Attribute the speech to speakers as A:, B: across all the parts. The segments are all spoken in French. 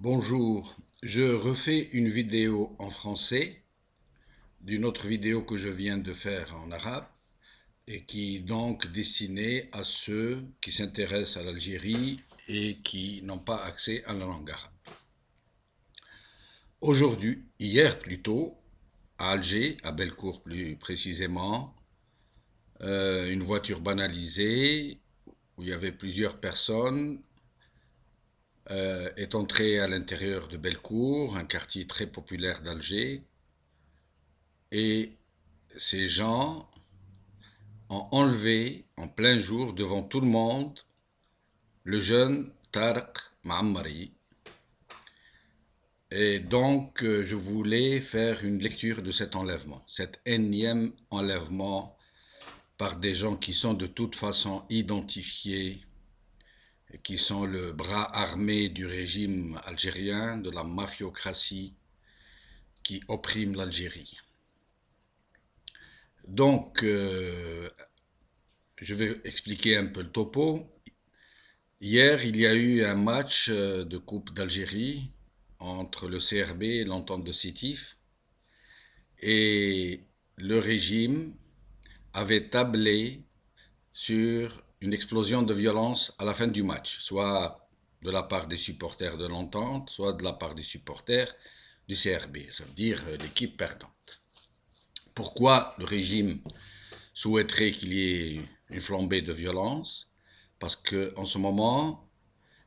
A: Bonjour, je refais une vidéo en français d'une autre vidéo que je viens de faire en arabe et qui est donc destinée à ceux qui s'intéressent à l'Algérie et qui n'ont pas accès à la langue arabe. Aujourd'hui, hier plutôt, à Alger, à Bellecour plus précisément, une voiture banalisée où il y avait plusieurs personnes est entrée à l'intérieur de Bellecour, un quartier très populaire d'Alger, et ces gens ont enlevé en plein jour devant tout le monde le jeune Tarek Maammari. Et donc, je voulais faire une lecture de cet enlèvement, cet énième enlèvement par des gens qui sont de toute façon identifiés, et qui sont le bras armé du régime algérien, de la mafiocratie qui opprime l'Algérie. Donc, je vais expliquer un peu le topo. Hier, il y a eu un match de Coupe d'Algérie entre le CRB et l'Entente de Sétif. Et le régime avait tablé sur une explosion de violence à la fin du match, soit de la part des supporters de l'Entente, soit de la part des supporters du CRB, ça veut dire l'équipe perdante. Pourquoi le régime souhaiterait qu'il y ait une flambée de violence? Parce qu'en ce moment,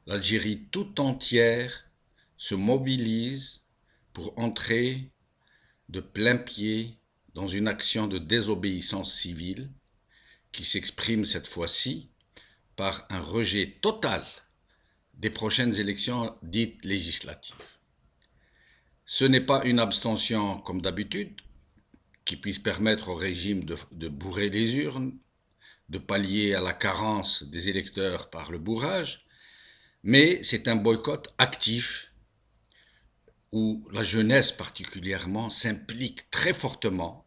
A: l'Algérie tout entière se mobilise pour entrer de plein pied dans une action de désobéissance civile qui s'exprime cette fois-ci par un rejet total des prochaines élections dites législatives. Ce n'est pas une abstention comme d'habitude qui puisse permettre au régime de bourrer les urnes, de pallier à la carence des électeurs par le bourrage, mais c'est un boycott actif où la jeunesse particulièrement s'implique très fortement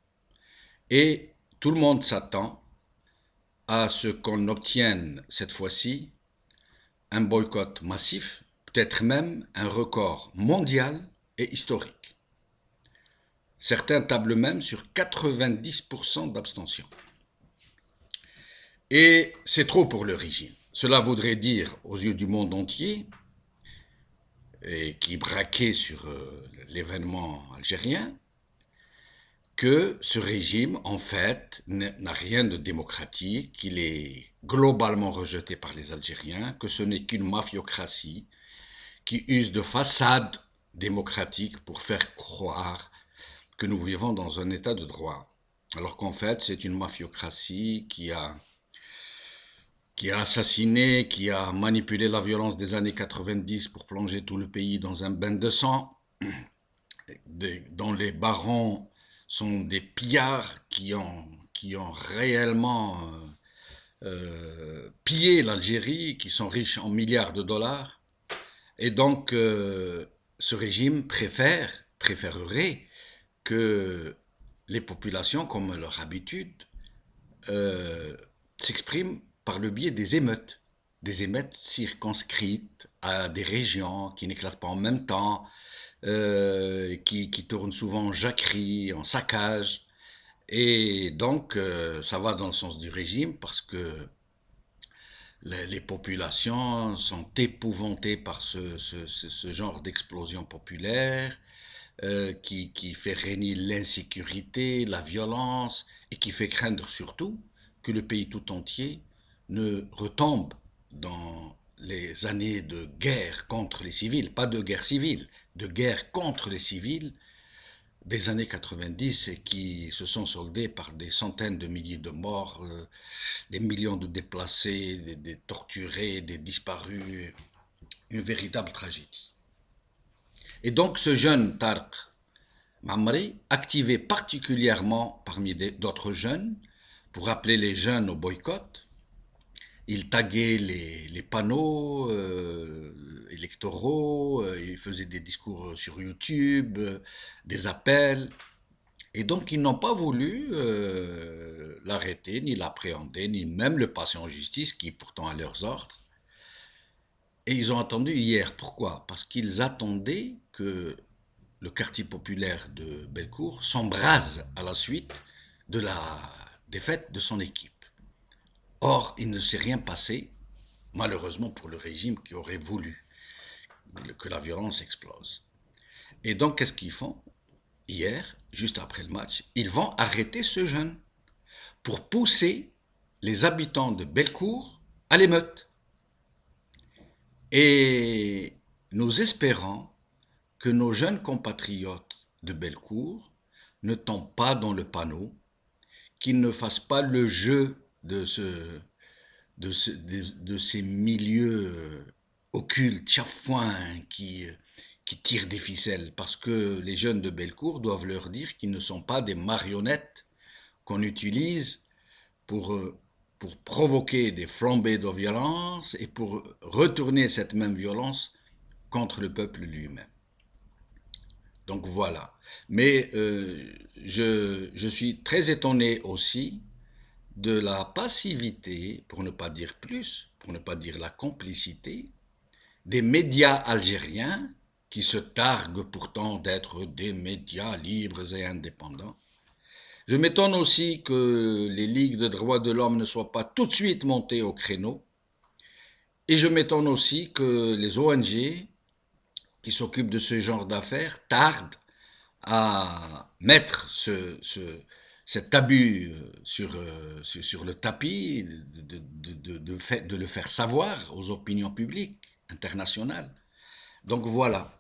A: et tout le monde s'attend à ce qu'on obtienne cette fois-ci un boycott massif, peut-être même un record mondial et historique. Certains tablent même sur 90% d'abstention. Et c'est trop pour le régime. Cela voudrait dire, aux yeux du monde entier, et qui braquait sur l'événement algérien, que ce régime, en fait, n'a rien de démocratique, qu'il est globalement rejeté par les Algériens, que ce n'est qu'une mafiocratie qui use de façades démocratiques pour faire croire que nous vivons dans un état de droit. Alors qu'en fait, c'est une mafiocratie qui a assassiné, qui a manipulé la violence des années 90 pour plonger tout le pays dans un bain de sang, dont les barons sont des pillards qui ont réellement pillé l'Algérie, qui sont riches en milliards de dollars. Et donc, ce régime préférerait que les populations, comme leur habitude, s'expriment par le biais des émeutes circonscrites à des régions qui n'éclatent pas en même temps, qui tournent souvent en jacquerie, en saccage. Et donc, ça va dans le sens du régime parce que les populations sont épouvantées par ce genre d'explosion populaire qui fait régner l'insécurité, la violence et qui fait craindre surtout que le pays tout entier ne retombe dans les années de guerre contre les civils, pas de guerre civile, de guerre contre les civils des années 90 et qui se sont soldées par des centaines de milliers de morts, des millions de déplacés, des torturés, des disparus, une véritable tragédie. Et donc ce jeune Tarek Maammari, activé particulièrement parmi d'autres jeunes pour appeler les jeunes au boycott, il taguait les panneaux électoraux, il faisait des discours sur YouTube, des appels. Et donc, ils n'ont pas voulu l'arrêter, ni l'appréhender, ni même le passer en justice, qui est pourtant à leurs ordres. Et ils ont attendu hier. Pourquoi? Parce qu'ils attendaient que le quartier populaire de Bellecour s'embrase à la suite de la défaite de son équipe. Or, il ne s'est rien passé, malheureusement pour le régime qui aurait voulu que la violence explose. Et donc, qu'est-ce qu'ils font? Hier, juste après le match, ils vont arrêter ce jeune pour pousser les habitants de Bellecour à l'émeute. Et nous espérons que nos jeunes compatriotes de Bellecour ne tombent pas dans le panneau, qu'ils ne fassent pas le jeu de ces milieux occultes, chafouins, qui tirent des ficelles, parce que les jeunes de Bellecour doivent leur dire qu'ils ne sont pas des marionnettes qu'on utilise pour provoquer des flambées de violence et pour retourner cette même violence contre le peuple lui-même. Donc voilà. Mais je suis très étonné aussi de la passivité, pour ne pas dire plus, pour ne pas dire la complicité, des médias algériens qui se targuent pourtant d'être des médias libres et indépendants. Je m'étonne aussi que les ligues de droits de l'homme ne soient pas tout de suite montées au créneau. Et je m'étonne aussi que les ONG qui s'occupent de ce genre d'affaires tardent à mettre cet abus sur le tapis, de le faire savoir aux opinions publiques internationales. Donc voilà,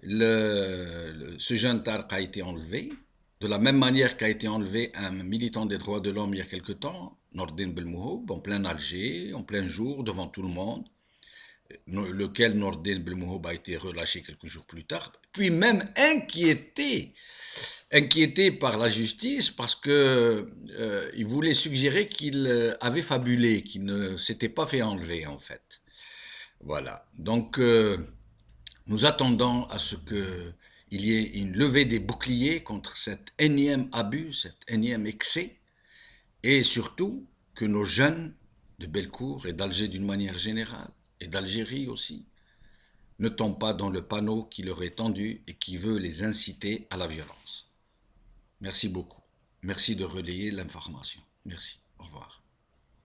A: ce jeune Tarq a été enlevé, de la même manière qu'a été enlevé un militant des droits de l'homme il y a quelque temps, Nordin Belmouhoub, en plein Alger, en plein jour, devant tout le monde, lequel Nordin Belmouhoub a été relâché quelques jours plus tard, puis même inquiété par la justice parce que il voulait suggérer qu'il avait fabulé, qu'il ne s'était pas fait enlever en fait. Voilà. Donc nous attendons à ce qu'il y ait une levée des boucliers contre cet énième abus, cet énième excès, et surtout que nos jeunes de Bellecour et d'Alger d'une manière générale, et d'Algérie aussi, ne tombent pas dans le panneau qui leur est tendu et qui veut les inciter à la violence. Merci beaucoup. Merci de relayer l'information. Merci. Au revoir.